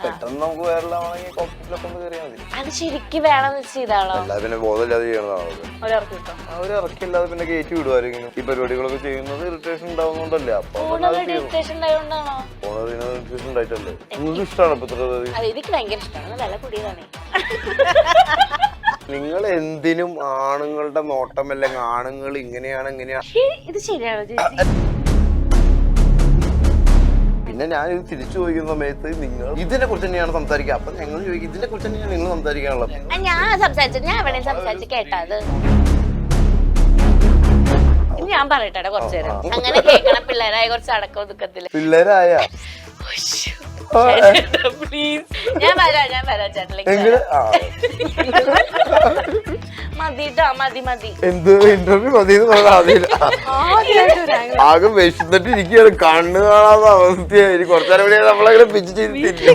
പെട്ടെന്ന് നമുക്ക് വേറെല്ലാണെങ്കിൽ കോക്പിറ്റിലൊക്കെ ഒന്ന് കയറിയാൽ മതി. അത് ശരിക്കും വേണമെന്ന് ചെയ്താണോ? അല്ലാതെ പിന്നെ ബോധമില്ലാതെ ചെയ്യണതാണോ? ഒരാൾക്ക് കിട്ടും. അവര് ഇറക്കില്ലാതെ പിന്നെ കയറ്റി വിടുവാരെങ്കിലും. ഈ പരിപാടികളൊക്കെ ചെയ്യുന്നത് ഇറിറ്റേഷൻ ഉണ്ടാവുന്നോണ്ടല്ലേ. അപ്പൊ ഇറിറ്റേഷൻ ഉണ്ടായോണ്ടാണോ? ഇറിറ്റേഷൻ ഉണ്ടായിട്ടല്ലേ. നിങ്ങൾക്ക് ഇഷ്ടമാണ് ഇപ്പൊ ഇത്ര അത് എനിക്ക് ഭയങ്കര ഇഷ്ടമാണ്. വില കൂടിയതാണ്. നിങ്ങൾ എന്തിനും ആണുങ്ങളുടെ നോട്ടം അല്ലെങ്കിൽ ആണുങ്ങൾ ഇങ്ങനെയാണ് ഇങ്ങനെയാ. ഇത് ശരിയാണോ ചേച്ചി? പിന്നെ ഞാൻ ഇത് തിരിച്ചു ചോദിക്കുന്ന സമയത്ത് നിങ്ങൾ ഇതിനെ കുറിച്ച് തന്നെയാണ് സംസാരിക്കുക. അപ്പൊ ഞങ്ങൾ ചോദിക്കും ഇതിനെ കുറിച്ച് തന്നെയാണ് നിങ്ങൾ സംസാരിക്കാനുള്ളത്. ഞാൻ സംസാരിച്ചു, ഞാൻ എവിടെ സംസാരിച്ച് കേട്ടത്. ഇനി ഞാൻ പറയട്ടെ കുറച്ചു നേരം. അങ്ങനെ കേൾക്കണം പിള്ളേരായ കുറച്ച് അടക്കം ഒതുക്കത്തില്. പിള്ളേരായ പ്ലീസ് ഞാൻ വരാം ചേട്ടനിലേക്ക്. മതിട്ടോ, മതി. എന്ത് ഇന്റർവ്യൂ മതിയെന്ന് പറഞ്ഞാൽ ആകെ വിശന്നിട്ട് ഇരിക്കുകയാണ്. കണ്ണ് കാണാത്ത അവസ്ഥയായി. കുറച്ചേരം കൂടി നമ്മളങ്ങനെ പിച്ച് ചെയ്തിട്ടില്ല.